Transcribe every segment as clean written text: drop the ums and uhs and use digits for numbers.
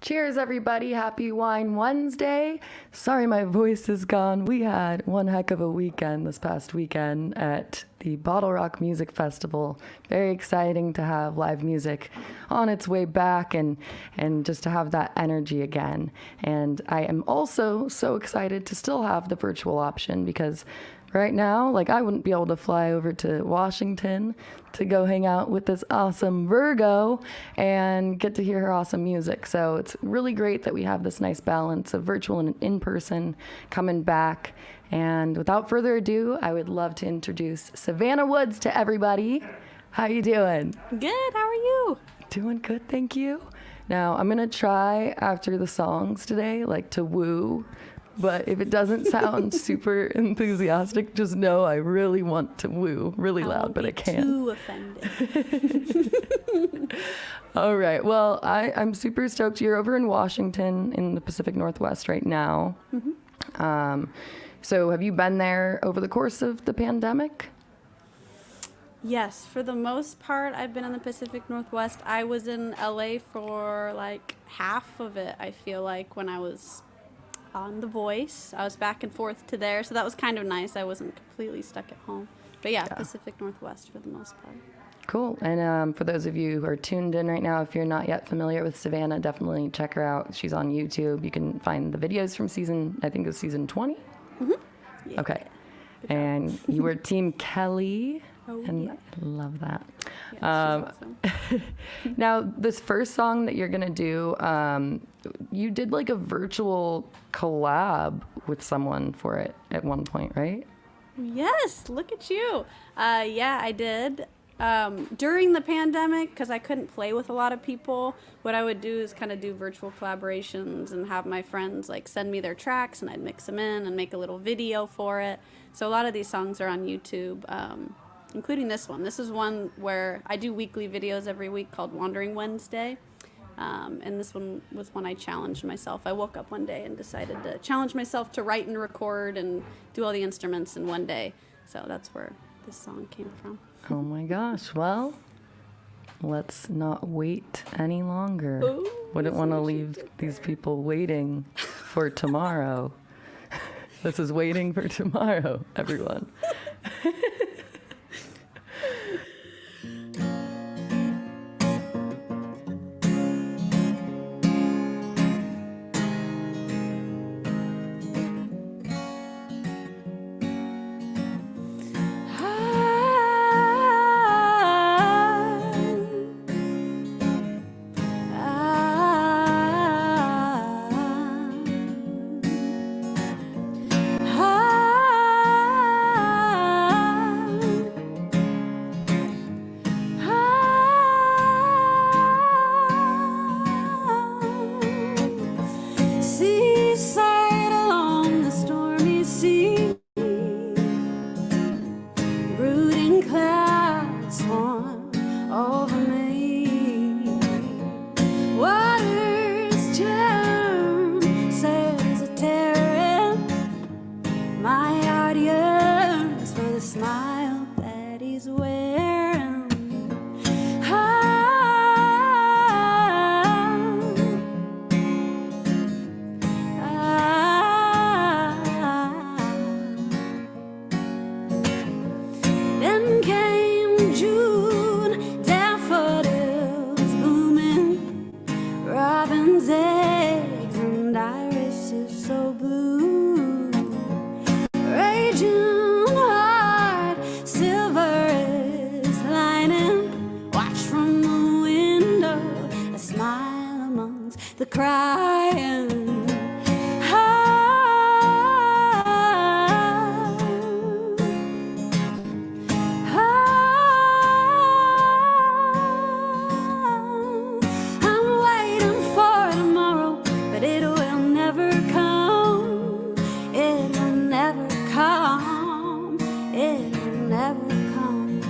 Cheers, everybody. Happy Wine Wednesday. Sorry my voice is gone. We had one heck of a weekend this past weekend at the Bottle Rock Music Festival. Very exciting to have live music on its way back and just to have that energy again. And I am also so excited to still have the virtual option because right now, like, I wouldn't be able to fly over to Washington to go hang out with this awesome Virgo and get to hear her awesome music. So it's really great that we have this nice balance of virtual and in-person coming back. And without further ado, I would love to introduce Savanna Woods to everybody. How you doing? Good, how are you? Doing good, thank you. Now, I'm gonna try after the songs today, like, to woo. But if it doesn't sound super enthusiastic, just know I really want to woo really loud, but I can't. Too offended. All right. Well, I'm super stoked. You're over in Washington in the Pacific Northwest right now. Mm-hmm. So have you been there over the course of the pandemic? Yes, for the most part, I've been in the Pacific Northwest. I was in LA for like half of it, I feel like, when I was on The Voice. I was back and forth to there, so that was kind of nice. I wasn't completely stuck at home. But yeah, Pacific Northwest for the most part. Cool. And for those of you who are tuned in right now, if you're not yet familiar with Savanna, definitely check her out. She's on YouTube. You can find the videos from I think it was season 20? Mm-hmm. Yeah. Okay. And you were Team Kelly. Oh, and yeah. I love that. Yeah, she's awesome. Now, this first song that you're going to do, you did like a virtual collab with someone for it at one point, right? Yes, look at you. Yeah, I did. During the pandemic, because I couldn't play with a lot of people, what I would do is kind of do virtual collaborations and have my friends like send me their tracks and I'd mix them in and make a little video for it. So a lot of these songs are on YouTube, including this one. This is one where I do weekly videos every week called Wandering Wednesday. And this one was one I challenged myself. I woke up one day and decided to challenge myself to write and record and do all the instruments in one day. So that's where this song came from. Oh my gosh. Well, let's not wait any longer. Ooh, Wouldn't want to leave these people waiting for tomorrow. This is waiting for tomorrow, everyone. The crying. I'm waiting for tomorrow, but it will never come. It will never come. It will never come.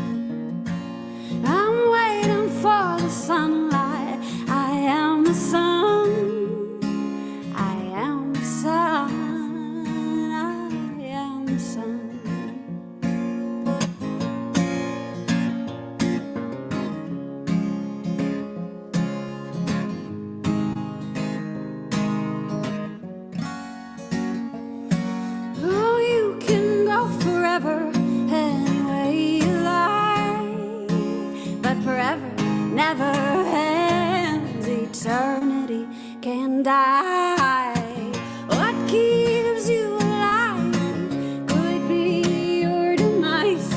I'm waiting for the sunlight. I am the sun. never ends. Eternity can die. What keeps you alive could be your demise.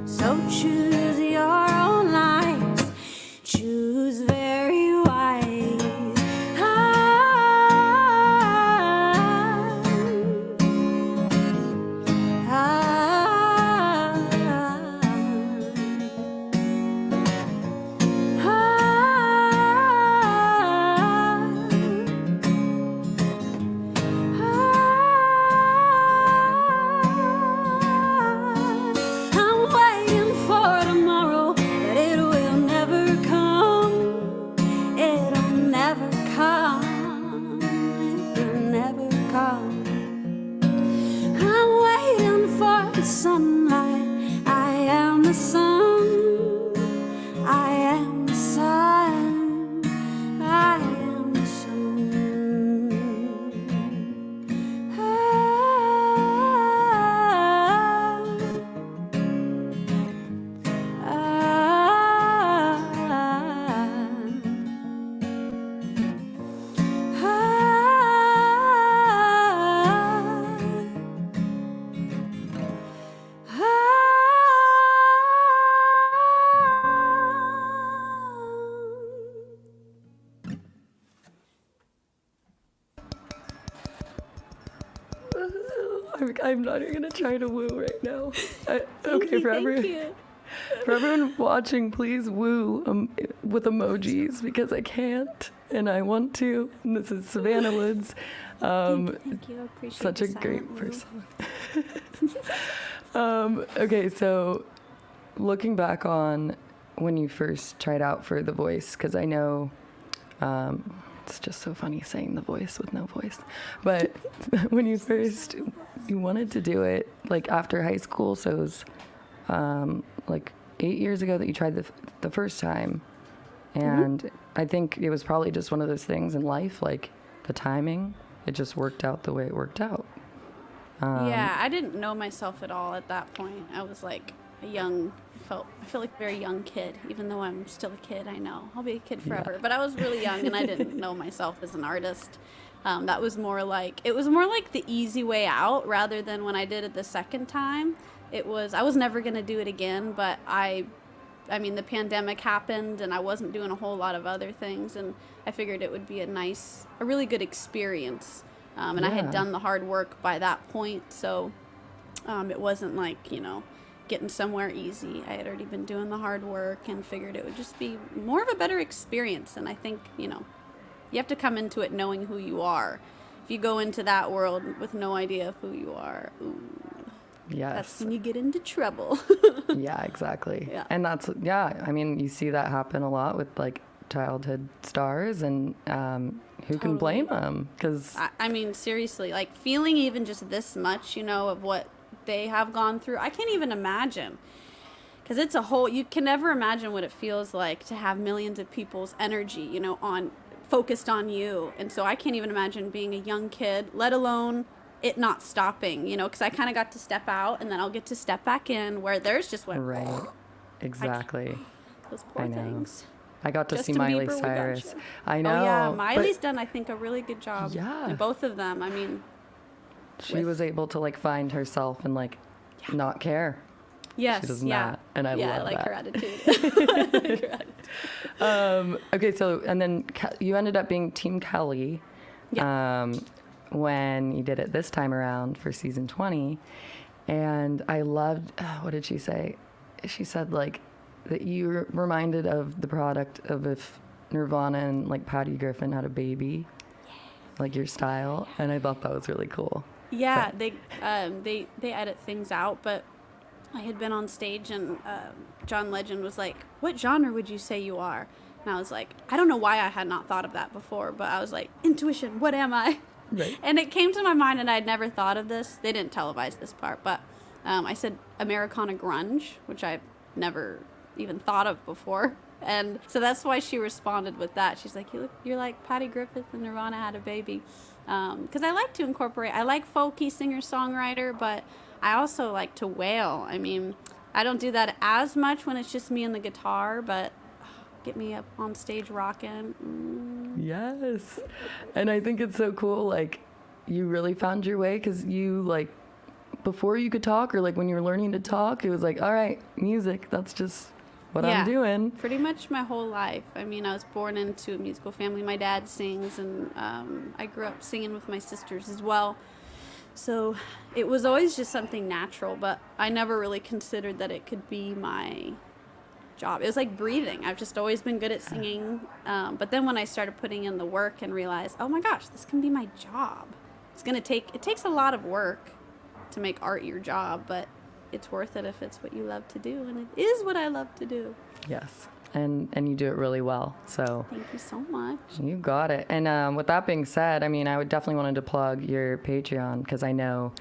So choose your own lives. Choose very wise. Sunlight, I am the sun, I am the sun, I am the sun. I'm not even gonna try to woo right now. Thank you. For everyone watching, please woo with emojis because I can't and I want to. And this is Savanna Woods. Thank you. I appreciate Such a the great silent person. Okay, so looking back on when you first tried out for The Voice, because I know it's just so funny saying The Voice with no voice, but when you wanted to do it like after high school, so it was like 8 years ago that you tried the first time, and I think it was probably just one of those things in life, like the timing, it just worked out the way it worked out. Yeah, I didn't know myself at all at that point. I was like I feel like a very young kid, even though I'm still a kid. I know I'll be a kid forever, but I was really young and I didn't know myself as an artist. That was more like, it was more like the easy way out rather than when I did it the second time. I was never going to do it again, but I mean, the pandemic happened and I wasn't doing a whole lot of other things, and I figured it would be a really good experience. And I had done the hard work by that point, so it wasn't like, getting somewhere easy. I had already been doing the hard work and figured it would just be more of a better experience. And I think, you have to come into it knowing who you are. If you go into that world with no idea of who you are, that's when you get into trouble. Yeah, exactly. Yeah. And I mean, you see that happen a lot with like childhood stars, and who can blame them? Because I mean, seriously, like feeling even just this much, of what they have gone through, I can't even imagine, because it's you can never imagine what it feels like to have millions of people's energy, focused on you. And so I can't even imagine being a young kid, let alone it not stopping, because I kind of got to step out and then I'll get to step back in where theirs just went. Right. Exactly. Those poor things. I got to see Miley Bieber, Cyrus. I know. Oh yeah, Miley's done, I think, a really good job. Yeah. And both of them. I mean, she was able to like find herself and like not care. Yes. She does not, and I love that. that. Her attitude. Okay, so and then you ended up being Team Kelly. Yeah. When you did it this time around for season 20, and I loved. What did she say? She said like that you were reminded of the product of if Nirvana and like Patty Griffin had a baby, like your style, and I thought that was really cool. Yeah, they edit things out, but I had been on stage and John Legend was like, "What genre would you say you are?" And I was like, I don't know why I had not thought of that before, but I was like, intuition, what am I? Right. And it came to my mind, and I had never thought of this. They didn't televise this part, but I said Americana grunge, which I've never even thought of before. And so that's why she responded with that. She's like, you're like Patty Griffith and Nirvana had a baby. Because I like to incorporate, I like folky singer-songwriter, but I also like to wail. I mean, I don't do that as much when it's just me and the guitar, but get me up on stage rocking. Yes. And I think it's so cool, like, you really found your way, because you, like, before you could talk, or like when you were learning to talk, it was like, all right, music, that's just what I'm doing. Pretty much my whole life. I mean, I was born into a musical family. My dad sings, and I grew up singing with my sisters as well. So it was always just something natural, but I never really considered that it could be my job. It was like breathing. I've just always been good at singing. But then when I started putting in the work and realized, oh my gosh, this can be my job. It takes a lot of work to make art your job, but it's worth it if it's what you love to do, and it is what I love to do. Yes. And you do it really well. So thank you so much. You got it. And with that being said, I mean, I would definitely wanted to plug your Patreon, because I know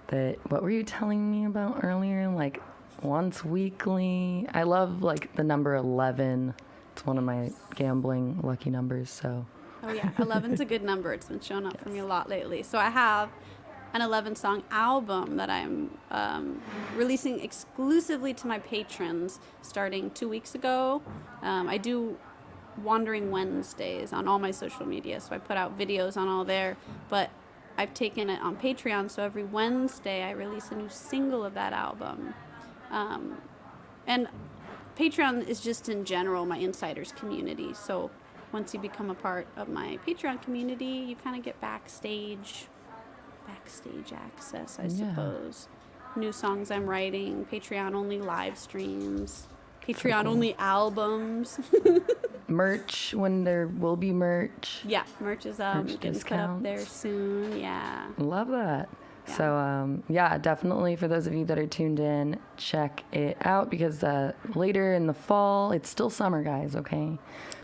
that, what were you telling me about earlier? Like once weekly. I love like the number 11. It's one of my gambling lucky numbers. So. Oh yeah, 11's a good number. It's been showing up for me a lot lately. So I have an 11-song album that I'm releasing exclusively to my patrons starting 2 weeks ago. I do Wandering Wednesdays on all my social media, so I put out videos on all there, but I've taken it on Patreon, so every Wednesday I release a new single of that album. And Patreon is just in general my insiders community, so once you become a part of my Patreon community, you kind of get backstage access, I suppose. New songs I'm writing, Patreon only live streams, Patreon only albums. Merch, when there will be merch. Yeah, merch is getting put up there soon. Yeah. Love that. Yeah. So yeah, definitely for those of you that are tuned in, check it out, because later in the fall, it's still summer, guys, okay?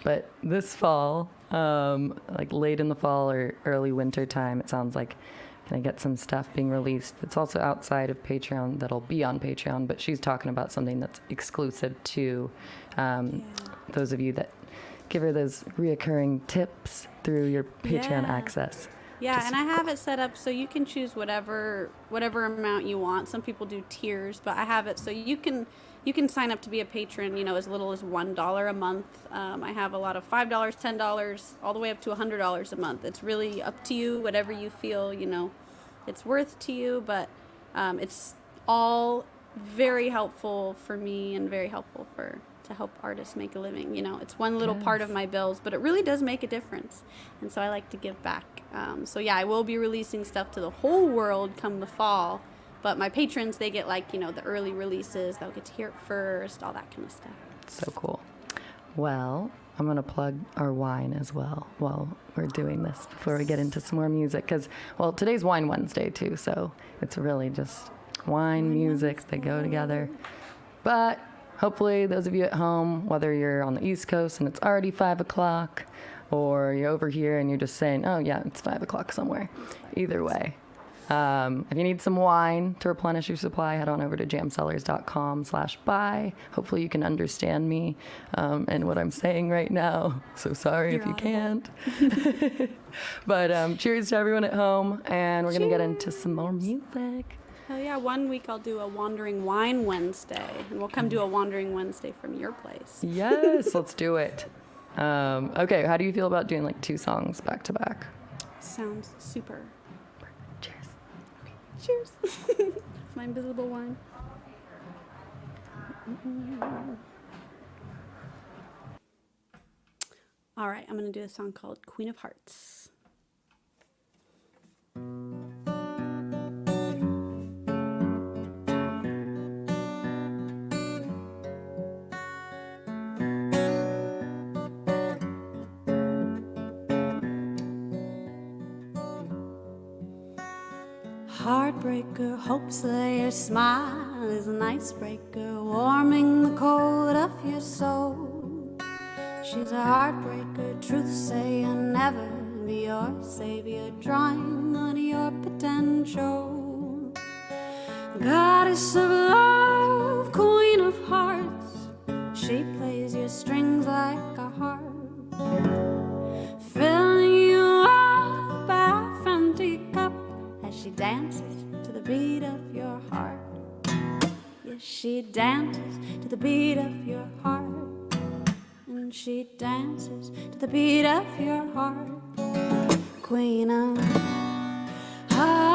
But this fall, like late in the fall or early winter time, it sounds like gonna get some stuff being released. It's also outside of Patreon, that'll be on Patreon, but she's talking about something that's exclusive to those of you that give her those reoccurring tips through your Patreon access. Yeah, and I have it set up so you can choose whatever amount you want. Some people do tiers, but I have it so you can sign up to be a patron, as little as $1 a month. I have a lot of $5, $10, all the way up to $100 a month. It's really up to you, whatever you feel, it's worth to you, but it's all very helpful for me and very helpful to help artists make a living. It's one little part of my bills, but it really does make a difference. And so I like to give back. So yeah, I will be releasing stuff to the whole world come the fall. But my patrons, they get the early releases. They'll get to hear it first, all that kind of stuff. So cool. Well, I'm going to plug our wine as well while we're doing this before we get into some more music. Because, today's Wine Wednesday too, so it's really just wine, music, they go together. But hopefully those of you at home, whether you're on the East Coast and it's already 5 o'clock, or you're over here and you're just saying, oh yeah, it's 5 o'clock somewhere. Either way. If you need some wine to replenish your supply, head on over to jamcellars.com/buy. Hopefully you can understand me and what I'm saying right now. So sorry if you can't. But cheers to everyone at home, and we're going to get into some more music. Hell yeah, 1 week I'll do a Wandering Wine Wednesday, and we'll come do a Wandering Wednesday from your place. Yes, let's do it. Okay, how do you feel about doing like 2 songs back to back? Sounds super. Cheers. Okay, cheers. My invisible wine. All right, I'm going to do a song called Queen of Hearts. Heartbreaker hopes that your smile is an icebreaker, warming the cold of your soul. She's a heartbreaker, truth sayer, never be your savior, drawing on your potential. Goddess of love, queen of hearts, she plays your strings like a harp, filling you up half empty cup as she dances to the beat of your heart. Yes, she dances to the beat of your heart. and she dances to the beat of your heart. Queen of hearts,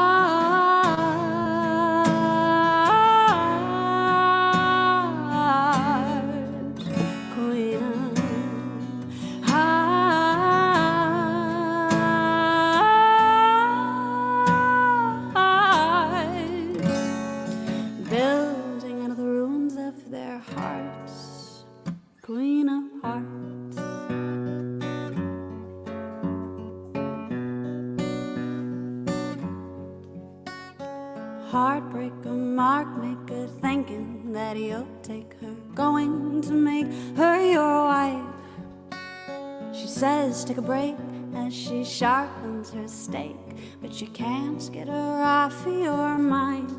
queen of hearts, building out of the ruins of their hearts, queen of hearts. Heartbreaker, mark maker, thinking that you'll take her, going to make her your wife. She says take a break as she sharpens her steak, but you can't get her off your mind.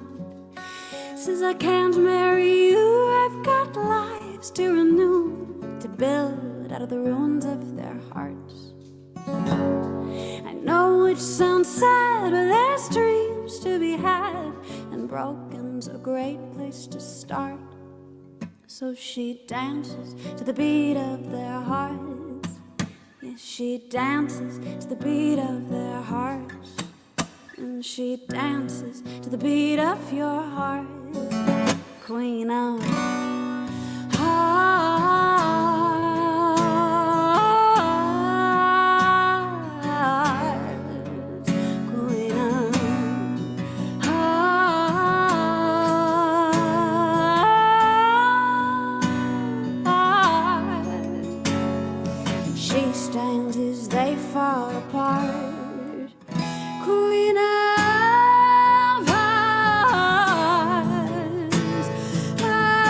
Says I can't marry you, I've got lives to renew, to build out of the ruins of their hearts. I know it sounds sad, but there's dreams to be had, and broken's a great place to start. So she dances to the beat of their hearts. Yes, she dances to the beat of their hearts. And she dances to the beat of your heart, queen of hearts, queen of hearts. She stands as they fall apart, queen of hearts. Oh,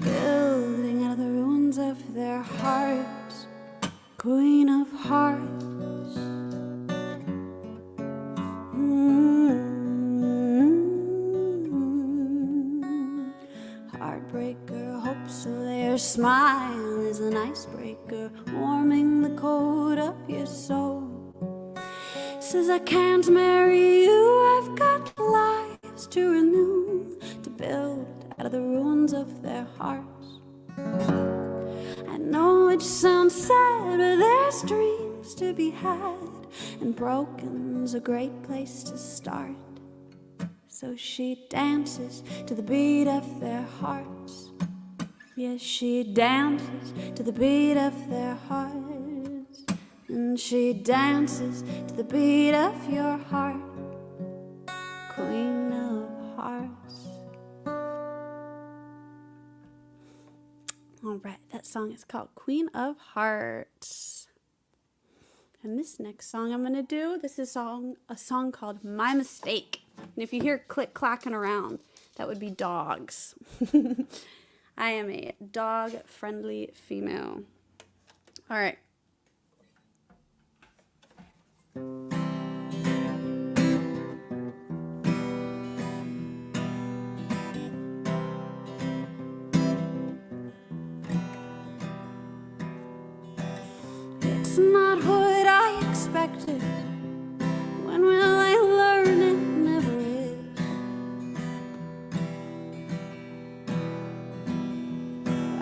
building out of the ruins of their hearts, queen of hearts. Heartbreaker hopes so their smile is an icebreaker, warming the cold of your soul. Says I can't marry you, I've got lives to renew, to build out of the ruins of their hearts. I know it sounds sad, but there's dreams to be had, and broken's a great place to start. So she dances to the beat of their hearts. Yes, she dances to the beat of their hearts. And she dances to the beat of your heart, queen of hearts. All right, that song is called Queen of Hearts. And this next song I'm gonna do, this is a song called My Mistake. And if you hear click clacking around, that would be dogs. I am a dog friendly female. All right. It's not what I expected. When will I learn it never is?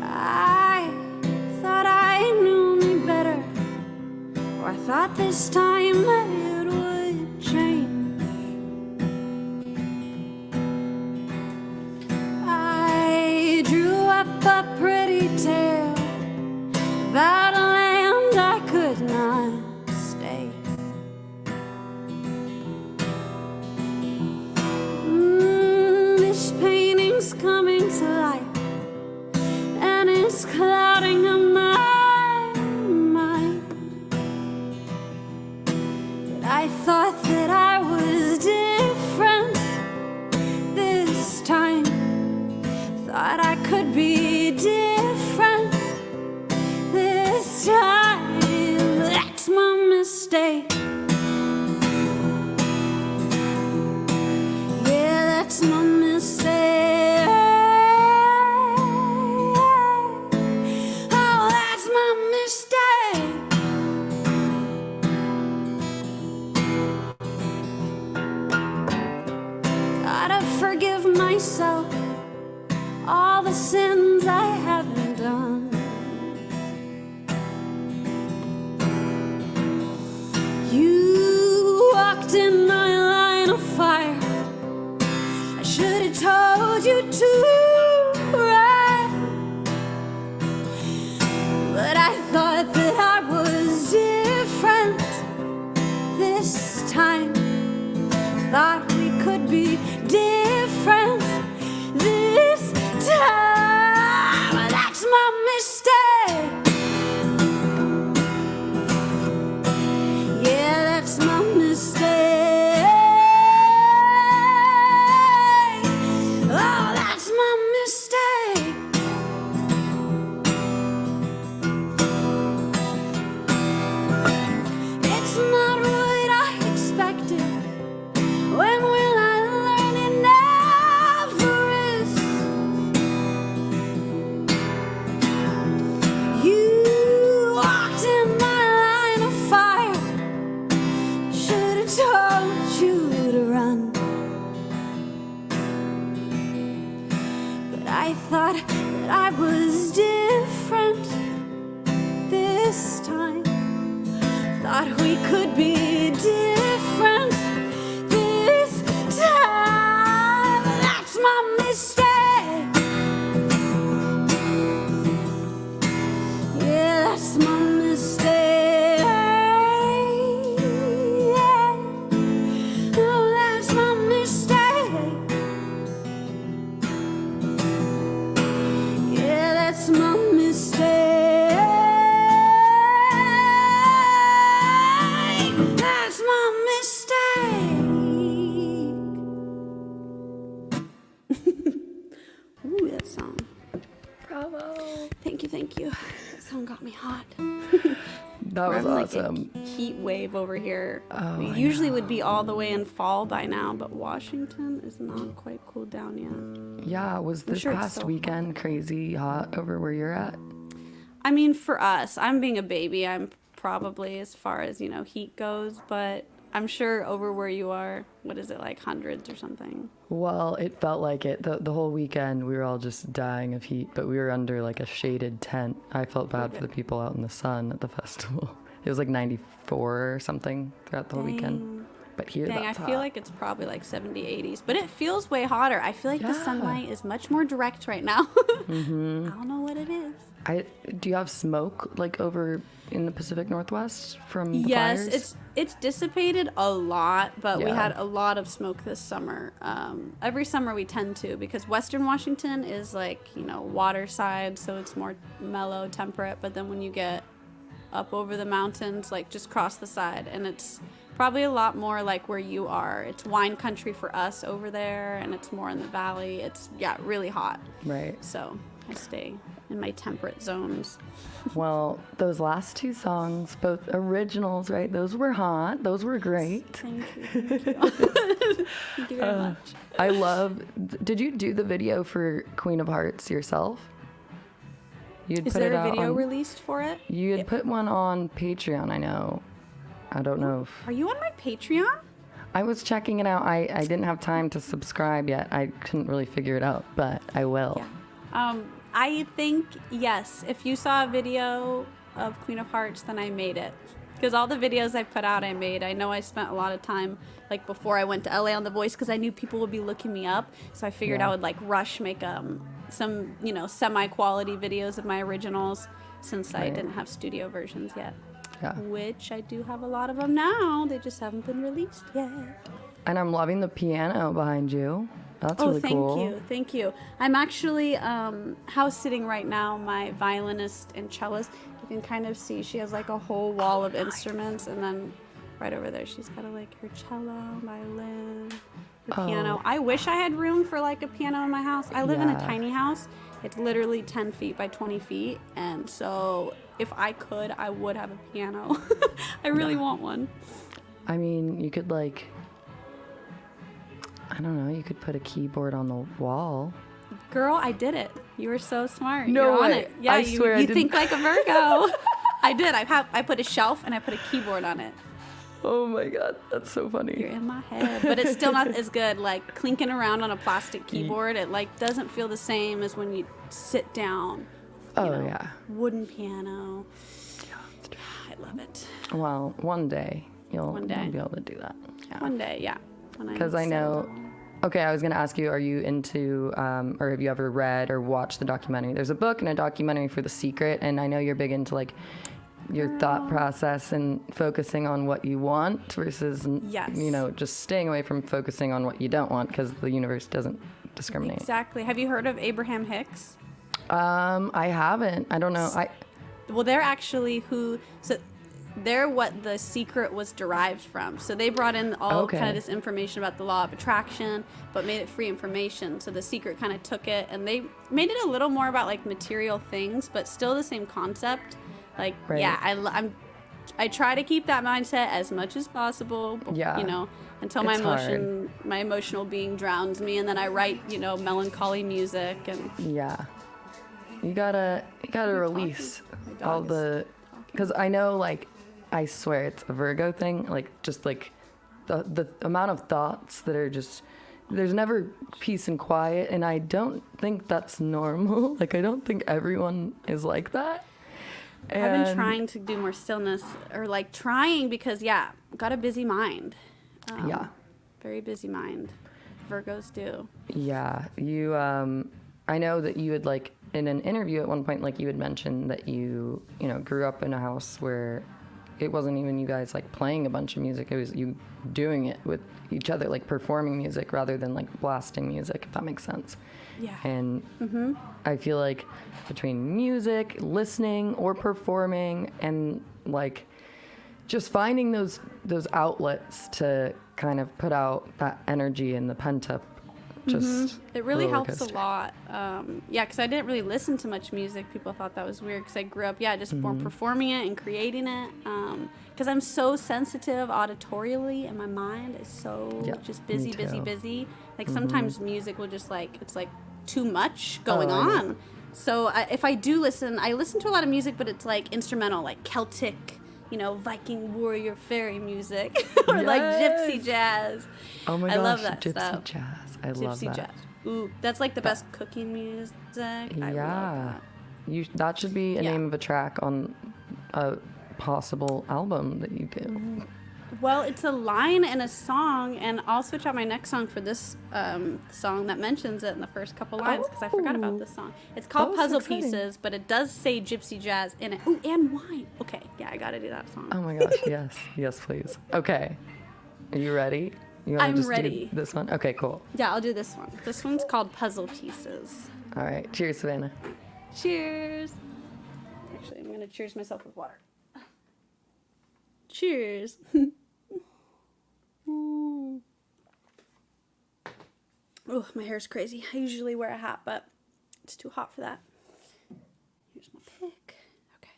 I thought I knew me better, or I thought this time that it would change. I drew up a pretty tale about a land I could not stay. This painting's coming to life, and it's clouding on my mind. But I thought that I was different this time. Thought I could be different this time. That's my mistake. Yeah, that's my mistake. Oh, that's my mistake. Gotta forgive myself all the sins I haven't done. You walked in my line of fire. I should have told you to run, but I thought that I was different this time. Thought we could be different this time. That's my mistake. Yeah, that's my mistake. Oh, that's my mistake. It's not what I expected. When will I learn it never is? You walked in my line of fire. Should have told you to run, but I thought that I was different this time. Thought we could be different this time. That's my mistake. Yeah, that's my mistake. Yeah. Oh, that's my mistake. Yeah, that's my mistake. That's my mistake. Ooh, that song. Bravo. Thank you, thank you. That song got me hot. That was We're awesome. like a heat wave over here. Oh, We I usually would be all the way in fall by now, but Washington is not quite cooled down yet. Yeah, was this sure it's past so hot. weekend crazy hot over where you're at? I mean, for us, I'm being a baby. I'm probably as far as, heat goes, but I'm sure over where you are, what is it, like hundreds or something? Well, it felt like it. The whole weekend, we were all just dying of heat, but we were under like a shaded tent. I felt bad for the people out in the sun at the festival. It was like 94 or something throughout the whole weekend. But here, Dang, I that's feel hot. like it's probably like 70, 80s, but it feels way hotter. I feel like the Yeah. sunlight is much more direct right now. I don't know what it is. Do you have smoke like over in the Pacific Northwest from the Yes, fires? it's dissipated a lot, but we Yeah. had a lot of smoke this summer. Every summer we tend to, because Western Washington is like, water side, so it's more mellow, temperate. But then when you get up over the mountains, like just cross the side, and it's probably a lot more like where you are. It's wine country for us over there, and it's more in the valley. It's, really hot. Right. So I stay in my temperate zones. Well, those last two songs, both originals, right? Those were hot. Those were great. Thank you. Thank you. Thank you very much. I love. Did you do the video for Queen of Hearts yourself? You'd Is put there it a out video on, released for it? You had put one on Patreon, I know. I don't know if Are you on my Patreon? I was checking it out. I didn't have time to subscribe yet. I couldn't really figure it out, but I will. I think, yes, if you saw a video of Queen of Hearts, then I made it. Because all the videos I put out, I made. I know I spent a lot of time, like, before I went to LA on The Voice, because I knew people would be looking me up. So I figured I would, like, rush make some, semi-quality videos of my originals, since I didn't have studio versions yet. Yeah. Which I do have a lot of them now. They just haven't been released yet. And I'm loving the piano behind you. That's really cool. Thank you. I'm actually house sitting right now, my violinist and cellist. You can kind of see she has like a whole wall of instruments, and then right over there she's got like her cello, violin, her piano. I wish I had room for like a piano in my house. I live in a tiny house. It's literally 10 feet by 20 feet, and so if I could, I would have a piano. I really want one. I mean, you could like, I don't know, you could put a keyboard on the wall. Girl, I did it. You were so smart. No You're on way. it. Yeah, I swear I you didn't. think like a Virgo. I did. I put a shelf and I put a keyboard on it. Oh my God, that's so funny. You're in my head. But it's still not as good. Like clinking around on a plastic keyboard, it like doesn't feel the same as when you sit down. Yeah. Wooden piano. I love it. Well, one day you'll be able to do that. Yeah. One day, yeah. Because I know. Okay, I was going to ask you, are you into, or have you ever read or watched the documentary? There's a book and a documentary for The Secret, and I know you're big into like your thought process and focusing on what you want versus, just staying away from focusing on what you don't want because the universe doesn't discriminate. Exactly. Have you heard of Abraham Hicks? I haven't. I don't know. Well, they're actually they're what The Secret was derived from. So they brought in all kind of this information about the law of attraction, but made it free information. So The Secret kind of took it and they made it a little more about like material things, but still the same concept. Like, I try to keep that mindset as much as possible. Until my emotional being drowns me, and then I write, melancholy music and. Yeah. You gotta release all because I know, like, I swear it's a Virgo thing, like, just, like, the amount of thoughts that are just, there's never peace and quiet, and I don't think that's normal. Like, I don't think everyone is like that. And I've been trying to do more stillness, or, like, because, got a busy mind. Very busy mind. Virgos do. Yeah. You, I know that you had, like, in an interview at one point, like, you had mentioned that you grew up in a house where it wasn't even you guys like playing a bunch of music, it was you doing it with each other, like performing music rather than like blasting music, if that makes sense. Yeah. And I feel like between music, listening or performing, and like just finding those outlets to kind of put out that energy and the pent up. It really helps a lot. Because I didn't really listen to much music. People thought that was weird because I grew up, just more performing it and creating it. Because I'm so sensitive auditorially, and my mind is so just busy. Like sometimes music will just like, it's like too much going on. So if I do listen, I listen to a lot of music, but it's like instrumental, like Celtic, Viking warrior fairy music, or like gypsy jazz. Oh my gosh, I love that gypsy stuff. Jazz. I love that. Jazz. Ooh, that's like the best cooking music. I love that. That should be a name of a track on a possible album that you do. Well, it's a line in a song, and I'll switch out my next song for this song that mentions it in the first couple lines because I forgot about this song. It's called Puzzle Pieces, but it does say gypsy jazz in it. Ooh, and wine. Okay, I gotta do that song. Oh my gosh, yes, please. Okay, are you ready? I'm ready. Do this one? Okay, cool. Yeah, I'll do this one. This one's called Puzzle Pieces. All right, cheers, Savanna. Cheers. Actually, I'm gonna cheers myself with water. Cheers. Oh, my hair's crazy. I usually wear a hat, but it's too hot for that. Here's my pick. Okay.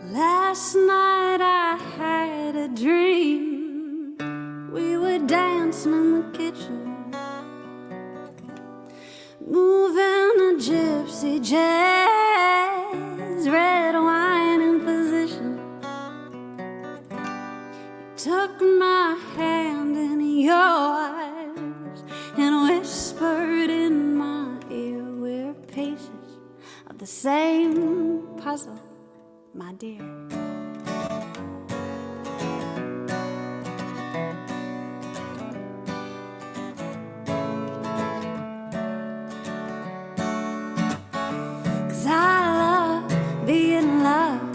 Last night I had a dream. We were dancing in the kitchen, moving a gypsy jazz, red wine in position. You took my hand in yours and whispered in my ear, we're pieces of the same puzzle, my dear. Cause I love being loved,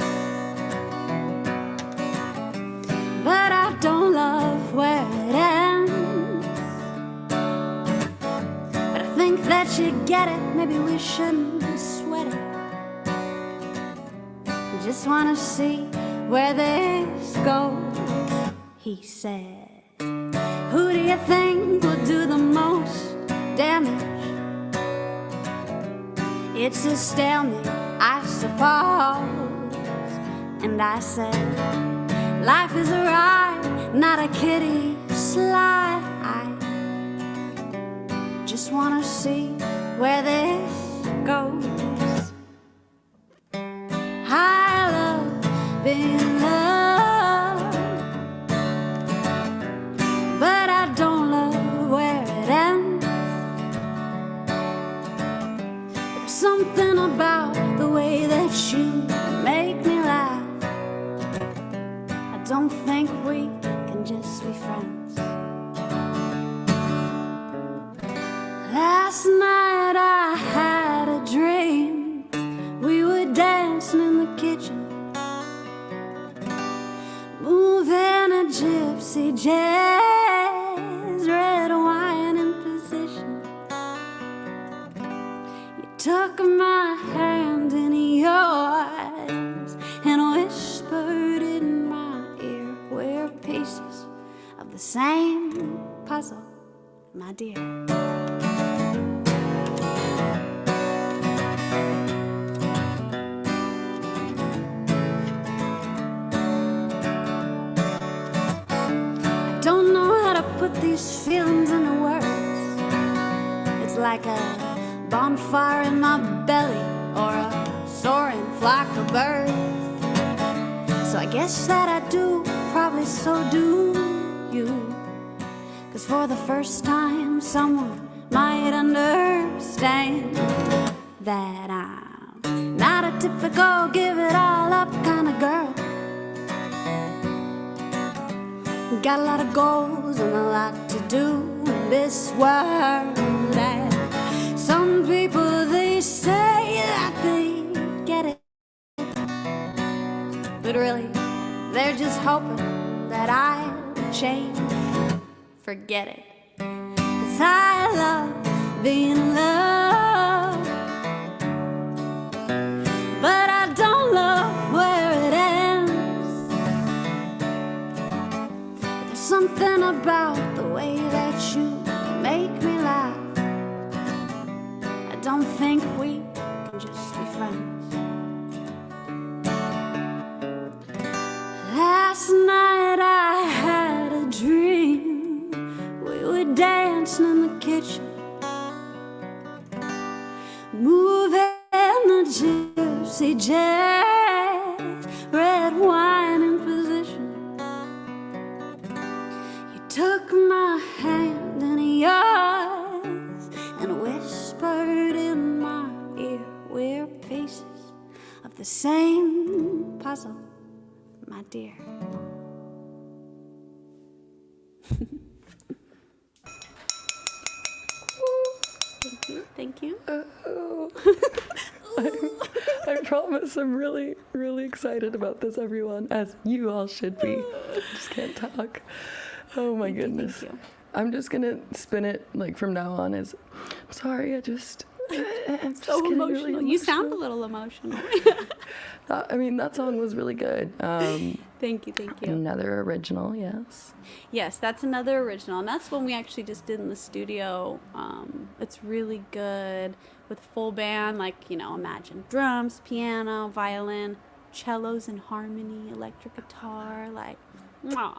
but I don't love where it ends. But I think that you get it, maybe we shouldn't sweat it. Just wanna see where this goes, he said. Who do you think will do the most damage? It's astounding, I suppose. And I said, life is a ride, not a kiddie slide. just wanna see where this goes. I love being loved, but I don't love where it ends. There's something about the way that you make me laugh. I don't think we can just be friends. Last night I had a dream. We were dancing in the kitchen, moving a gypsy jazz, red wine in position. You took my hand in yours and whispered in my ear, we're pieces of the same puzzle, my dear. Don't know how to put these feelings into words. It's like a bonfire in my belly or a soaring flock of birds. So I guess that I do, probably so do you. 'Cause for the first time someone might understand that I'm not a typical give it all up kind of girl. Got a lot of goals and a lot to do in this world. And some people, they say that they get it, but really, they're just hoping that I'll change. Forget it, 'cause I love being loved, but I don't love where it ends. Something about the way that you make me laugh. I don't think we can just be friends. Last night I had a dream. We were dancing in the kitchen, moving the gypsy jazz, red wine in position. Took my hand in yours and whispered in my ear, we're pieces of the same puzzle, my dear. Thank you, thank you. I promise I'm really, really excited about this, everyone, as you all should be. I just can't talk. Oh my goodness. Thank you. I'm just gonna spin it like from now on as, I'm sorry, I'm so just getting emotional. really emotional. You sound a little emotional. That song was really good. Thank you, thank you. Another original, yes. Yes, that's another original, and that's one we actually just did in the studio. It's really good with full band, like, imagine drums, piano, violin, cellos in harmony, electric guitar, like, mwah.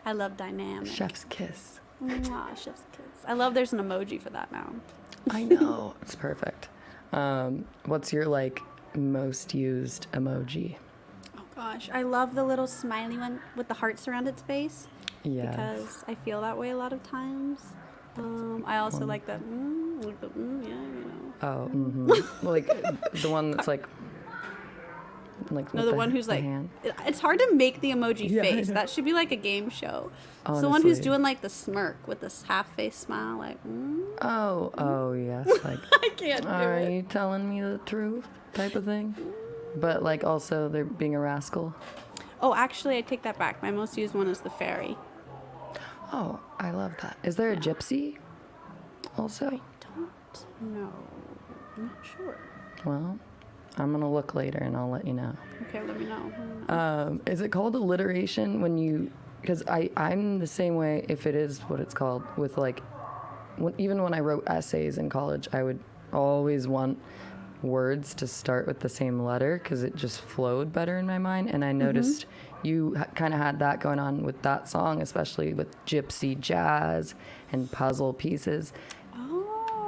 I love dynamic. Chef's kiss. Mwah, chef's kiss. I love there's an emoji for that now. I know. It's perfect. What's your, most used emoji? Oh, gosh. I love the little smiley one with the hearts around its face. Yes. Because I feel that way a lot of times. I also like the, yeah, Oh, like the one that's like no, the one who's like, hand. It's hard to make the emoji Yeah, face. That should be like a game show. It's the one who's doing like the smirk with this half face smile, like, Oh, yes. Like, I can't do are it. you telling me the truth type of thing? But also they're being a rascal. Oh, actually, I take that back. My most used one is the fairy. Oh, I love that. Is there a gypsy also? I don't know. I'm not sure. Well, I'm going to look later and I'll let you know. Okay, let me know. Is it called alliteration when you, because I'm the same way if it is what it's called with even when I wrote essays in college, I would always want words to start with the same letter because it just flowed better in my mind. And I noticed you kind of had that going on with that song, especially with gypsy jazz and puzzle pieces. Oh.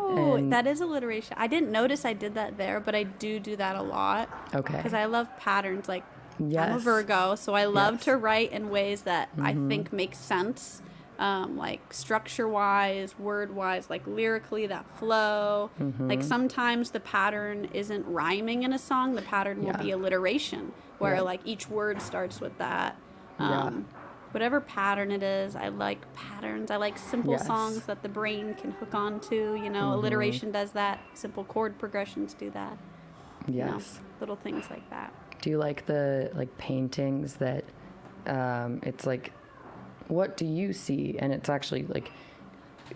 Oh, And that is alliteration. I didn't notice I did that there, but I do that a lot. okay. Because I love patterns. Like, I'm a Yes. Virgo, so I love Yes. to write in ways that I think make sense. Like structure-wise, word-wise, like lyrically, that flow. Like sometimes the pattern isn't rhyming in a song. The pattern will Yeah. be alliteration, where Yeah. like each word starts with that. Yeah. Whatever pattern it is, I like patterns. I like simple Yes. songs that the brain can hook onto. You know, alliteration does that. Simple chord progressions do that. You know, Yes. little things like that. Do you like the like paintings that it's like, what do you see? And it's actually like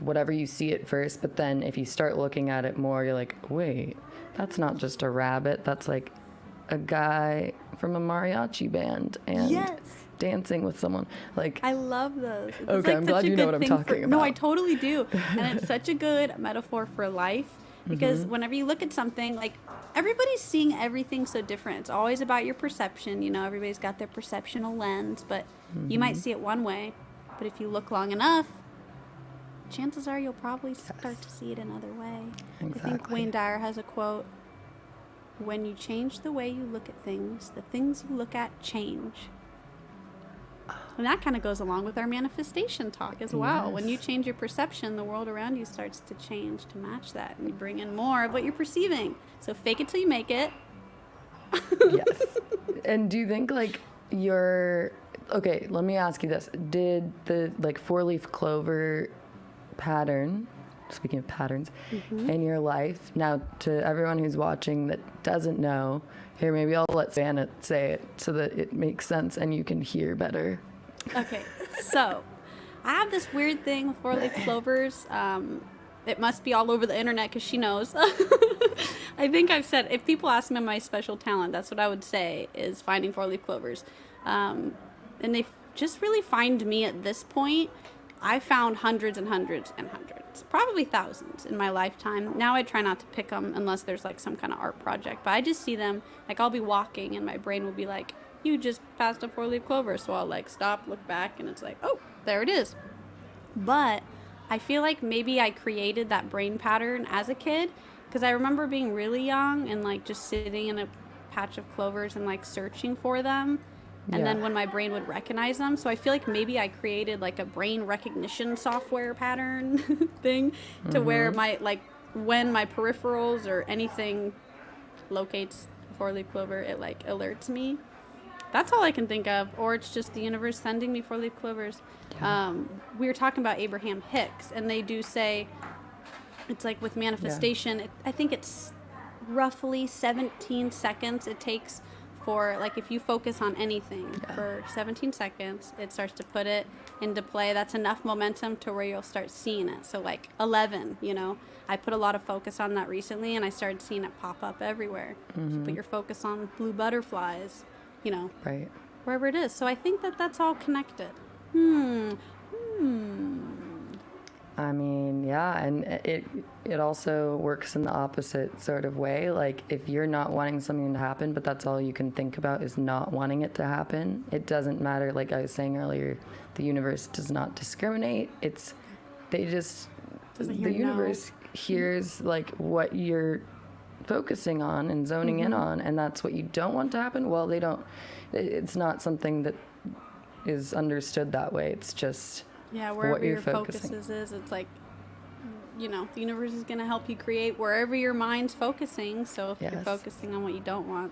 whatever you see at first, but then if you start looking at it more, you're like, wait, that's not just a rabbit. That's like a guy from a mariachi band and Yes. dancing with someone. Like, I love those. It's Okay, I'm such glad a you know good what I'm thing talking No, I about. totally do. And it's such a good metaphor for life because whenever you look at something, like everybody's seeing everything so different. It's always about your perception. You know, everybody's got their perceptional lens, but you might see it one way. But if you look long enough, chances are you'll probably start to see it another way. I think Exactly. Wayne Dyer has a quote: "When you change the way you look at things, the things you look at change." And that kind of goes along with our manifestation talk as well. When you Yes. change your perception, the world around you starts to change to match that, and you bring in more of what you're perceiving. So fake it till you make it. yes. And do you think like okay, let me ask you this. Did the like 4-leaf clover pattern, speaking of patterns, in your life, now to everyone who's watching that doesn't know, here maybe I'll let Savannah say it so that it makes sense and you can hear better. Okay, so I have this weird thing with four-leaf clovers. It must be all over the internet because she knows. I think I've said, if people ask me my special talent, that's what I would say is finding four-leaf clovers. And they just really find me at this point. I found hundreds and hundreds and hundreds, probably thousands in my lifetime. Now I try not to pick them unless there's like some kind of art project, but I just see them, like I'll be walking and my brain will be like, you just passed a four-leaf clover. So I'll like stop, look back, and it's like, oh, there it is. But I feel like maybe I created that brain pattern as a kid because I remember being really young and like just sitting in a patch of clovers and like searching for them. And then when my brain would recognize them. So I feel like maybe I created like a brain recognition software pattern thing to where when my peripherals or anything locates a four-leaf clover, it like alerts me. That's all I can think of. Or it's just the universe sending me four-leaf clovers. We were talking about Abraham Hicks, and they do say it's like with manifestation, I think it's roughly 17 seconds it takes for, like, if you focus on anything for 17 seconds, it starts to put it into play. That's enough momentum to where you'll start seeing it. So, like, 11, you know, I put a lot of focus on that recently, and I started seeing it pop up everywhere. So put your focus on blue butterflies, you know, Right. wherever it is. So I think that that's all connected. I mean, yeah, and it also works in the opposite sort of way. Like, if you're not wanting something to happen, but that's all you can think about is not wanting it to happen, it doesn't matter. Like I was saying earlier, the universe does not discriminate. The universe hears like what you're focusing on and zoning in on, and that's what you don't want to happen. Well, it's not something that is understood that way. It's just Wherever what you're your focus focusing. is, it's like, you know, the universe is going to help you create wherever your mind's focusing. So if you're Yes. focusing on what you don't want,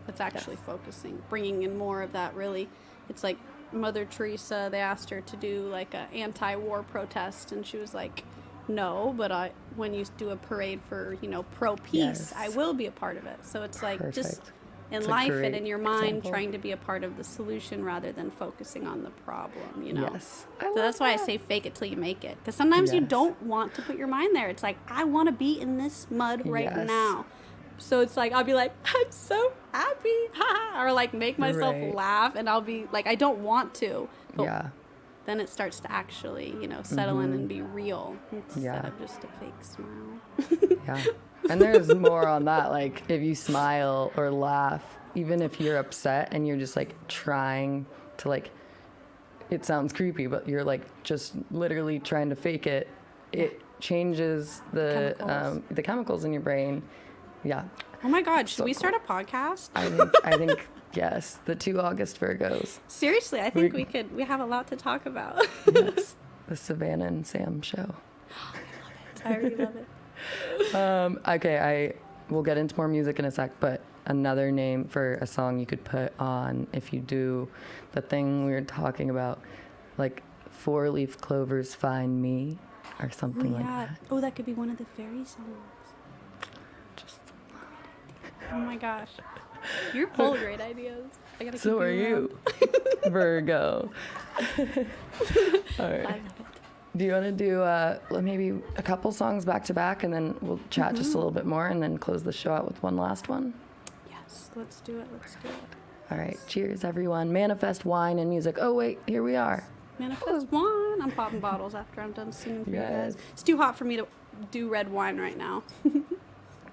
it's actually focusing, bringing in more of that. Really, it's like Mother Teresa, they asked her to do like an anti-war protest, and she was like, no, but when you do a parade for, you know, pro-peace, Yes. I will be a part of it. So it's like just Perfect. in It's a life and great in your mind, example. trying to be a part of the solution rather than focusing on the problem, you know? Yes. So that's why I say fake it till you make it. Because sometimes you Yes. don't want to put your mind there. It's like, I want to be in this mud right Yes. now. So it's like, I'll be like, I'm so happy. Or like make myself Right. laugh. And I'll be like, I don't want to. But Yeah. then it starts to actually, you know, settle in and be real instead Yeah. of just a fake smile. Yeah. And there's more on that. Like, if you smile or laugh, even if you're upset and you're just like trying to, like, it sounds creepy, but you're like just literally trying to fake it, it changes the chemicals in your brain. Yeah. Oh my God, should we start a podcast? I think yes, the 2 August Virgos. Seriously, I think we have a lot to talk about. Yes, the Savanna and Sam show. I already love it. Okay, we'll get into more music in a sec, but another name for a song you could put on if you do the thing we were talking about, like 4-leaf clovers find me, or something like that. Oh, that could be one of the fairy songs. Oh my gosh. You're full of great ideas. I gotta keep So are you, Virgo. All right. I love it. Do you want to do maybe a couple songs back to back, and then we'll chat just a little bit more, and then close the show out with one last one? Yes, let's do it. All right. Cheers, everyone. Manifest wine and music. Oh, wait. Here we are. Manifest wine. I'm popping bottles after I'm done singing for you guys. It's too hot for me to do red wine right now. And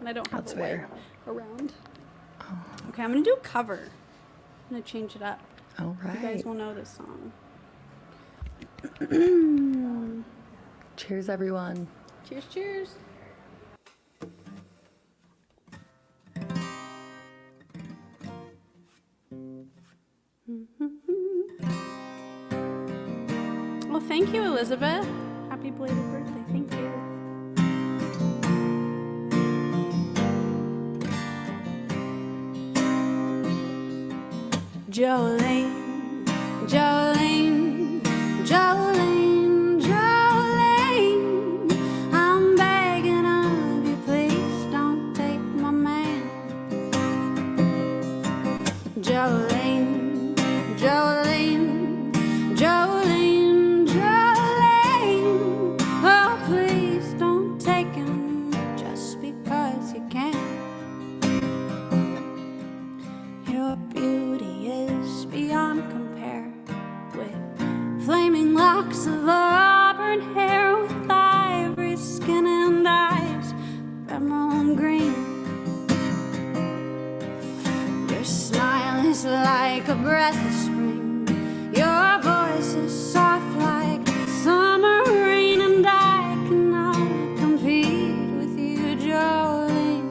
I don't have That's a way fair. around. Okay, I'm going to do a cover. I'm going to change it up. All right. You guys will know this song. Cheers, everyone. Cheers, cheers. Well, thank you, Elizabeth. Happy belated birthday. Thank you. Jolene, Jolene, Jolene, Jolene, I'm begging of you, please don't take my man. Jolene, Jolene, Jolene, Jolene, oh please don't take him just because you can. Your beauty is beyond compare, with flaming locks of auburn hair, with ivory skin and eyes of emerald green. Your smile is like a breath of spring, your voice is soft like summer rain, and I cannot compete with you, Jolene.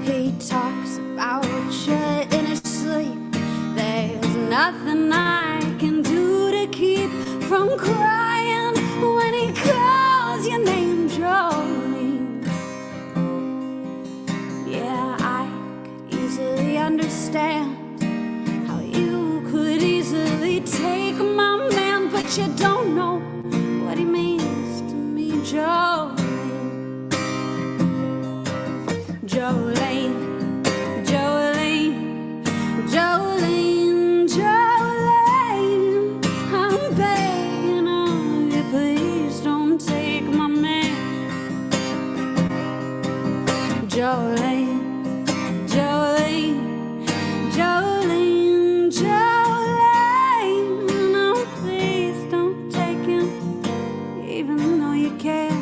He talks about you in his sleep. There's nothing I can do to keep from crying when he calls your name, Jolene. Yeah, I could easily understand how you could easily take my man, but you don't know what he means to me, Jolene. Jolene, Jolene, Jolene, Jolene, I'm begging of you, please don't take my man. Jolene, Jolene, Jolene, Jolene, no, please don't take him, even though you can.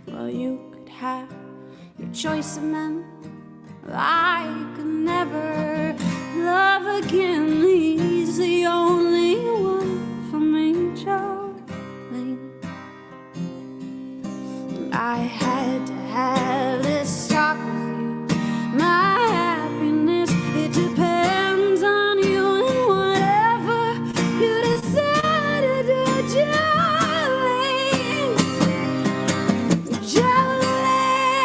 Well, you could have your choice of men. I could never love again. He's the only one for me, Jolene. And I had to have this talk with you. My happiness, it depends on you, and whatever you decide to do, Jolene. Jolene,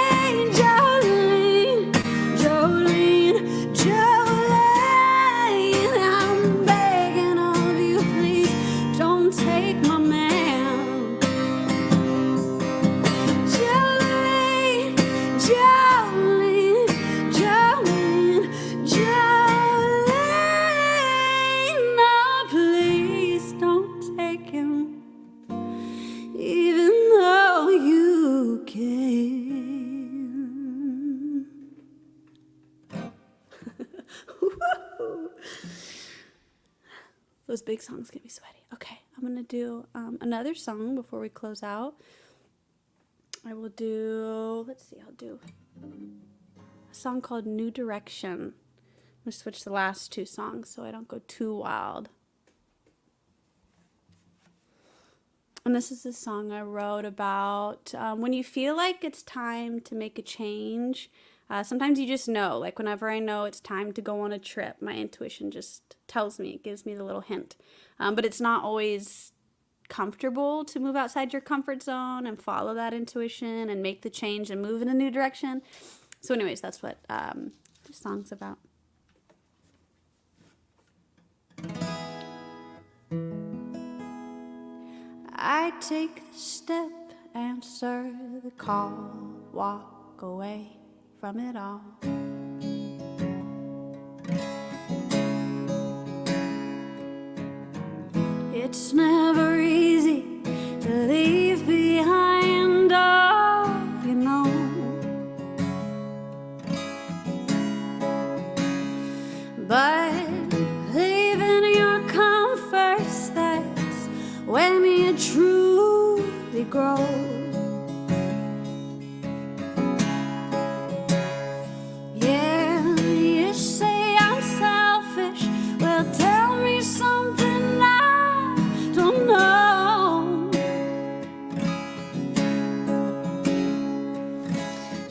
Jolene, Jolene, Jolene, I'm begging of you, please don't take my man. Jolene, Jolene, Jolene, Jolene, no, please don't take him, even though you can. Those big songs get me sweaty. Okay, I'm gonna do another song before we close out. I will do, let's see, I'll do a song called New Direction. I'm gonna switch the last 2 songs so I don't go too wild. And this is a song I wrote about when you feel like it's time to make a change. Sometimes you just know, like whenever I know it's time to go on a trip, my intuition just tells me, it gives me the little hint. But it's not always comfortable to move outside your comfort zone and follow that intuition and make the change and move in a new direction. So anyways, that's what this song's about. I take the step, answer the call, walk away from it all. It's never easy to leave behind all you know. But leaving your comforts, that's when you truly grow. Yeah, you say I'm selfish. Well, tell me something I don't know.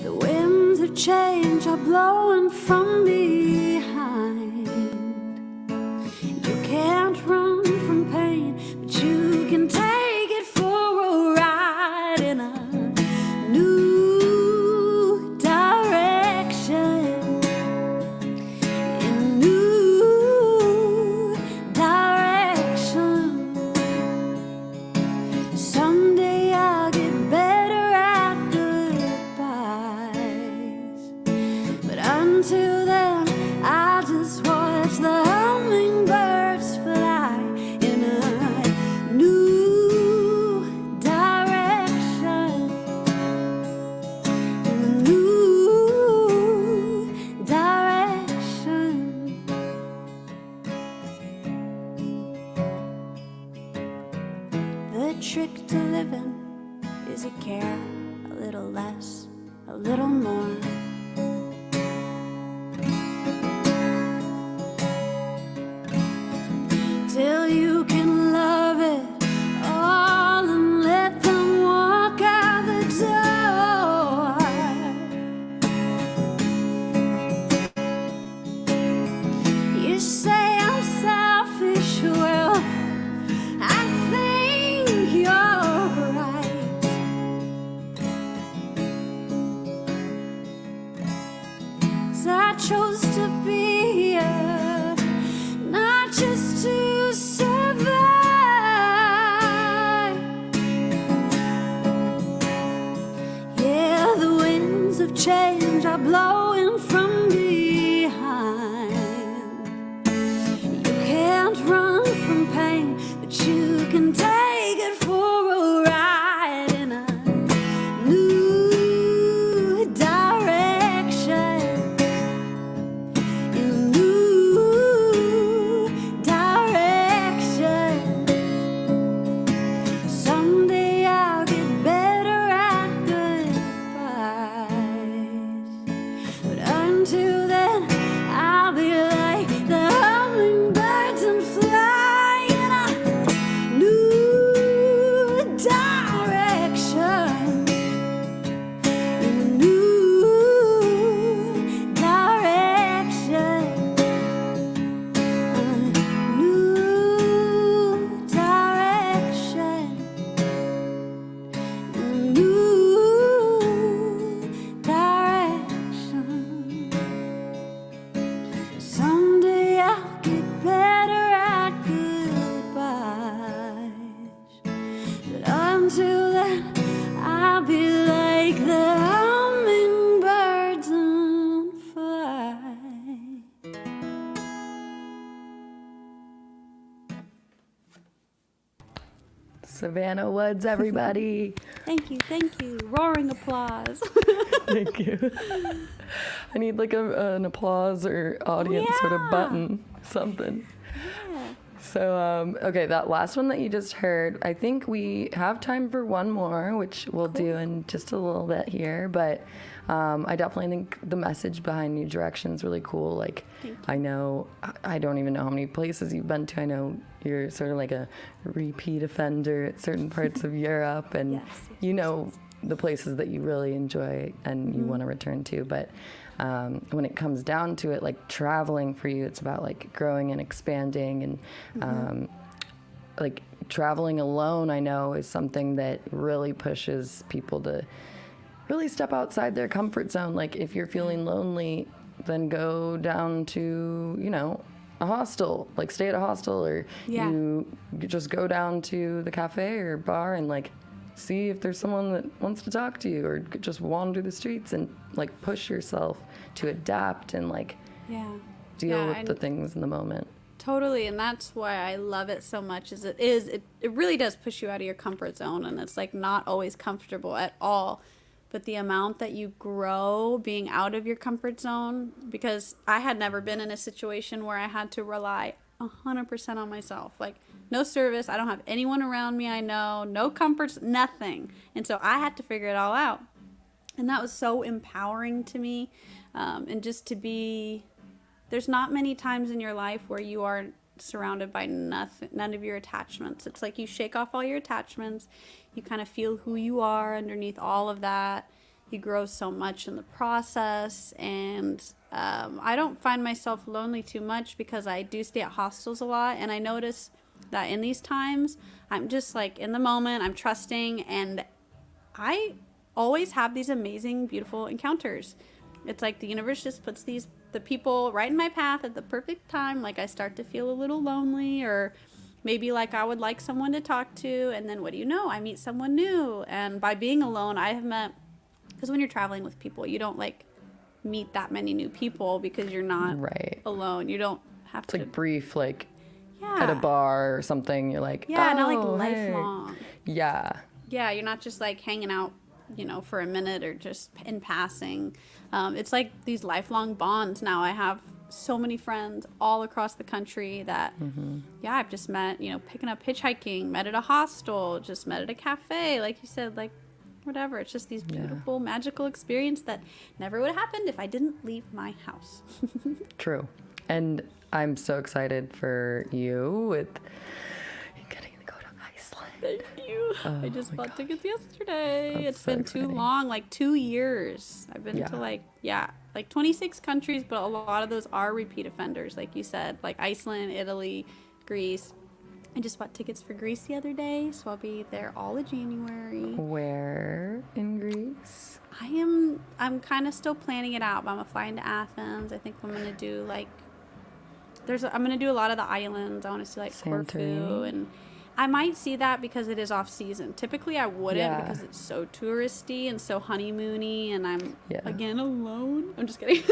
The winds of change are blowing from behind. You can't run from pain, but you can take it for a ride in a new direction. In a new direction. Someday I'll get better at goodbyes, but until then I'll just watch the hummingbirds fly in a new direction. In a new direction. The trick to living is you care a little less, a little more. Till you can love it all and let them walk out the door. You say I'm selfish, well, I think you're right. So I chose to be here, not just to survive. Yeah, the winds of change are blowing from behind. You can't run from pain, but you can take it for a ride in a new direction. In a new direction. Someday I'll get better at goodbyes, but until then I'll be like the hummingbirds and fly in a new direction. In a new direction. A new direction. A new direction. Someday I'll get better at goodbyes, but until then I'll be like the hummingbirds and fly. Savanna Woods, everybody. Thank you, thank you. Roaring applause. Thank you. I need like an applause or audience sort of Yeah. button, something. Yeah. So, okay, that last one that you just heard, I think we have time for one more, which we'll do in just a little bit here. But I definitely think the message behind New Direction is really cool. Like, I know, I don't even know how many places you've been to. I know you're sort of like a repeat offender at certain parts of Europe, and you know the places that you really enjoy and you want to return to. But when it comes down to it, like traveling for you, it's about like growing and expanding, and like traveling alone, I know, is something that really pushes people to really step outside their comfort zone. Like if you're feeling lonely, then go down to, you know, a hostel, like stay at a hostel, or you just go down to the cafe or bar and like see if there's someone that wants to talk to you, or just wander the streets and like push yourself to adapt and like deal with the things in the moment. Totally, and that's why I love it so much. It really does push you out of your comfort zone, and it's like not always comfortable at all. But the amount that you grow being out of your comfort zone, because I had never been in a situation where I had to rely 100% on myself. Like, no service, I don't have anyone around me I know, no comforts, nothing. And so I had to figure it all out. And that was so empowering to me. And just to be, there's not many times in your life where you are surrounded by none of your attachments. It's like you shake off all your attachments. You kind of feel who you are underneath all of that. You grow so much in the process. And I don't find myself lonely too much because I do stay at hostels a lot. And I notice that in these times, I'm just like in the moment, I'm trusting, and I always have these amazing, beautiful encounters. It's like the universe just puts the people right in my path at the perfect time. Like I start to feel a little lonely, or maybe like I would like someone to talk to, and then what do you know? I meet someone new. And by being alone, I have met, because when you're traveling with people, you don't like meet that many new people because you're not alone. You don't have to. It's like brief, like at a bar or something. You're like, not like hey. lifelong. Yeah, you're not just like hanging out, you know, for a minute or just in passing. It's like these lifelong bonds. Now I have so many friends all across the country that, I've just met, you know, picking up hitchhiking, met at a hostel, just met at a cafe, like you said, like whatever. It's just these beautiful, magical experience that never would have happened if I didn't leave my house. True. And I'm so excited for you with getting to go to Iceland. Thank you. I just bought tickets yesterday. That's it's so been exciting. too long, like 2 years. I've been to like 26 countries, but a lot of those are repeat offenders, like you said, like Iceland, Italy, Greece. I just bought tickets for Greece the other day, so I'll be there all of January. Where in Greece? I'm kind of still planning it out, but I'm gonna fly into Athens. I think I'm gonna do like I'm gonna do a lot of the islands. I want to see like Corfu, and I might see that because it is off season. Typically I wouldn't because it's so touristy and so honeymoony, and I'm again alone. I'm just kidding.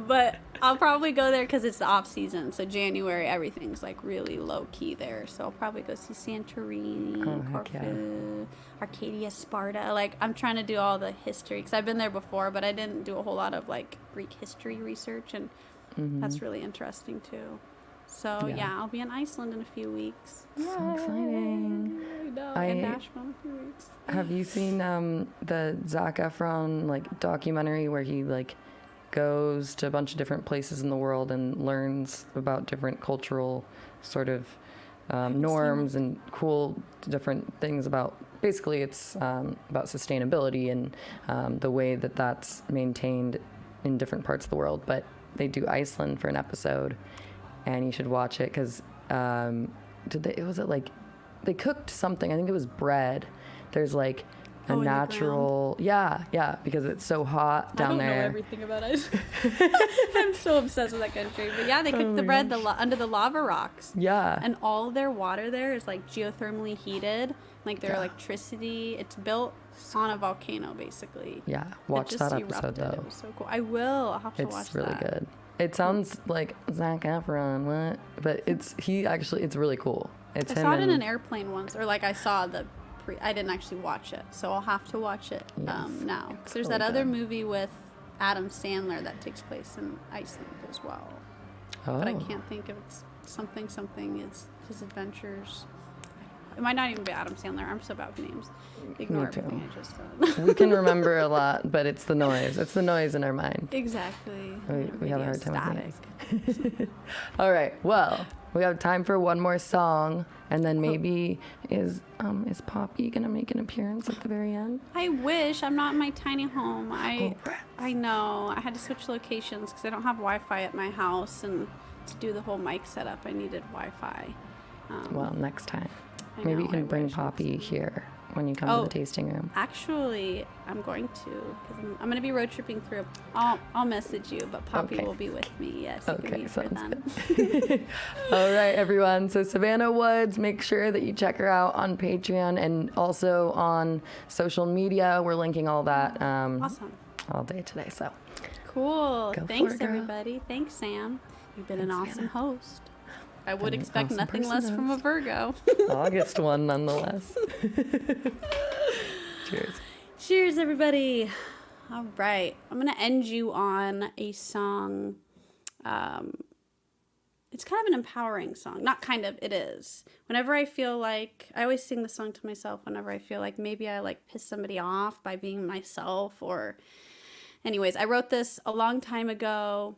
But I'll probably go there because it's the off season. So January, everything's like really low key there. So I'll probably go see Santorini, Corfu, Arcadia, Sparta. Like I'm trying to do all the history because I've been there before, but I didn't do a whole lot of like Greek history research, and that's really interesting too. So I'll be in Iceland in a few weeks. So exciting. I know. And Nashville in a few weeks. Have you seen the Zac Efron like documentary where he like goes to a bunch of different places in the world and learns about different cultural sort of norms and cool different things about, basically it's about sustainability and the way that that's maintained in different parts of the world. But they do Iceland for an episode, and you should watch it because they cooked something. I think it was bread. There's like a natural, because it's so hot down there. I don't know everything about it. I'm so obsessed with that country. But they cook the bread under the lava rocks. Yeah. And all their water there is like geothermally heated. Like their electricity, it's built on a volcano basically. Yeah, watch that episode though. It was so cool. I will. I'll have to watch that. It's really good. It sounds like Zac Efron, what? But it's really cool. I saw it in an airplane once, or like I saw I didn't actually watch it, so I'll have to watch it now. Because there's that other movie with Adam Sandler that takes place in Iceland as well. But I can't think of its something is his adventures. It might not even be Adam Sandler. I'm so bad with names. Ignore Me too. everything I just said. We can remember a lot, but it's the noise. It's the noise in our mind. Exactly. We have a hard time Static. with names. All right. Well, we have time for one more song, and then maybe is Poppy gonna make an appearance at the very end? I wish. I'm not in my tiny home. I know. I had to switch locations because I don't have Wi-Fi at my house, and to do the whole mic setup, I needed Wi-Fi. Well, next time. I Maybe know, you can I bring wish. Poppy here when you come to the tasting room. Actually, I'm going to, because I'm going to be road tripping through. I'll message you, but Poppy Okay. will be with me. Yes, you can Okay, meet her sounds then. good. All right, everyone. So Savanna Woods, make sure that you check her out on Patreon and also on social media. We're linking all that Awesome. all day today. So Cool. Go for Thanks, it, girl. everybody. Thanks, Sam. You've been an Thanks, awesome Savannah. host. I would An expect awesome nothing person less to from a host. Virgo. August one, nonetheless. Cheers. Cheers, everybody. All right. I'm going to end you on a song. It's kind of an empowering song. Not kind of, it is. Whenever I feel like, I always sing the song to myself whenever I feel like maybe I like piss somebody off by being myself or... Anyways, I wrote this a long time ago.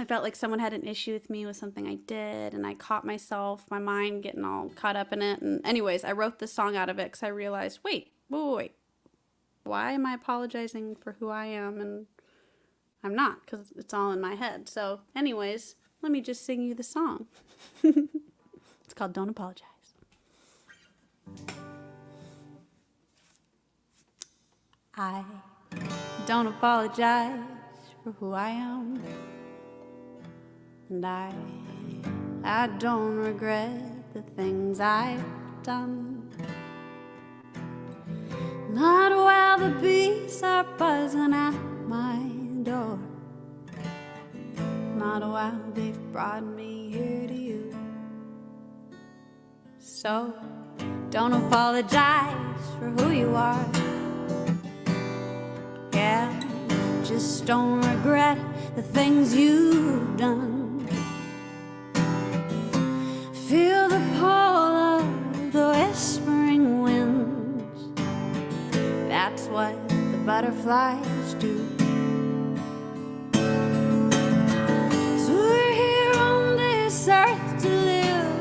I felt like someone had an issue with me with something I did, and I caught myself, my mind getting all caught up in it. And anyways, I wrote this song out of it because I realized, wait. Why am I apologizing for who I am? And I'm not, because it's all in my head. So anyways, let me just sing you the song. It's called Don't Apologize. I don't apologize for who I am. And I don't regret the things I've done. Not while the bees are buzzing at my door. Not while they've brought me here to you. So don't apologize for who you are. Yeah, just don't regret the things you've done. Feel the pull of the whispering winds. That's what the butterflies do. So we're here on this earth to live.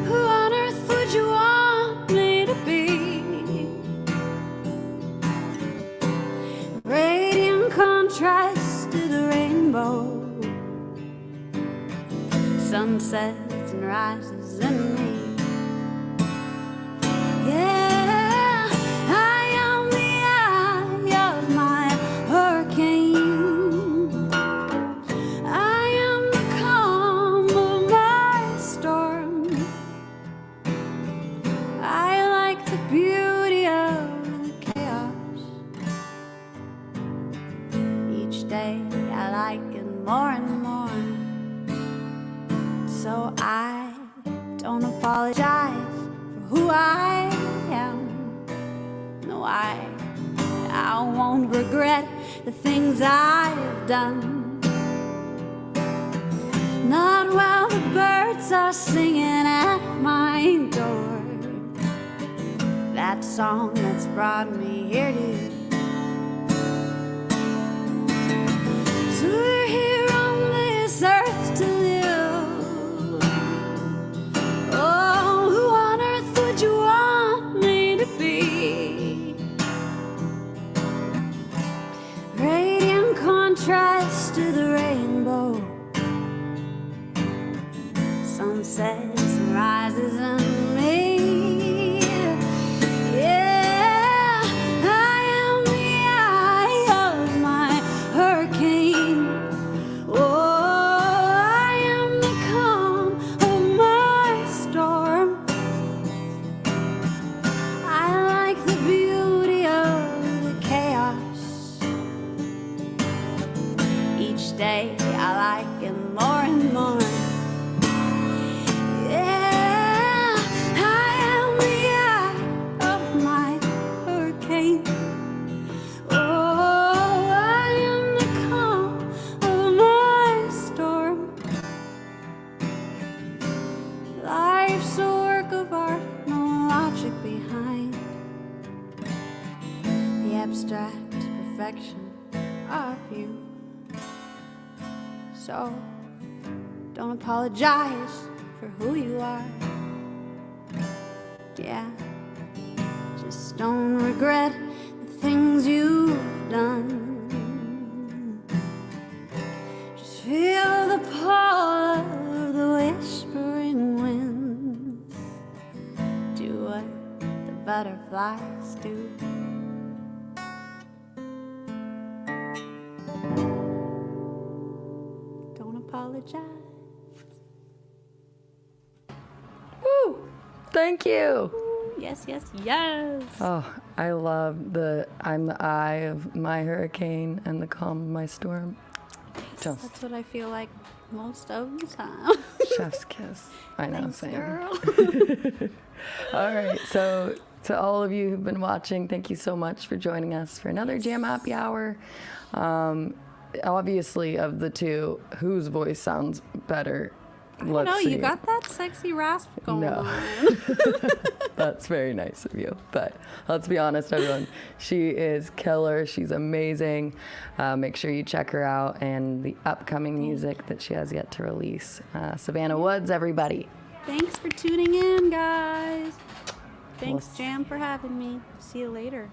Who on earth would you want me to be? Radiant contrast to the rainbow. Sunsets and rises in me. Yeah, I am the eye of my hurricane. I am the calm of my storm. I like the beauty of the chaos. Each day I like it more and more. So I don't apologize for who I am. No, I won't regret the things I've done. Not while the birds are singing at my door. That song that's brought me here to you. So we're here on this earth to live. Oh, who on earth would you want me to be? Radiant contrast to the rainbow. Sunsets and rises in me. Yeah, I am magic behind the abstract perfection of you. So don't apologize for who you are. Yeah, just don't regret the things you've done. Just feel the pull of the whispering winds. Do what the butterflies do. Don't apologize. Woo! Thank you. Yes, yes, yes. Oh, I love I'm the eye of my hurricane and the calm of my storm. Just That's what I feel like most of the time. chef's kiss. I know, Thanks, same. girl. All right, so to all of you who've been watching, thank you so much for joining us for another Jam Happy Hour. Obviously, of the two, whose voice sounds better? Let's see. You got that sexy rasp going No. on. That's very nice of you. But let's be honest, everyone. She is killer. She's amazing. Make sure you check her out and the upcoming music that she has yet to release. Savanna Woods, everybody. Thanks for tuning in, guys. Thanks, Well, Jam, for having me. See you later.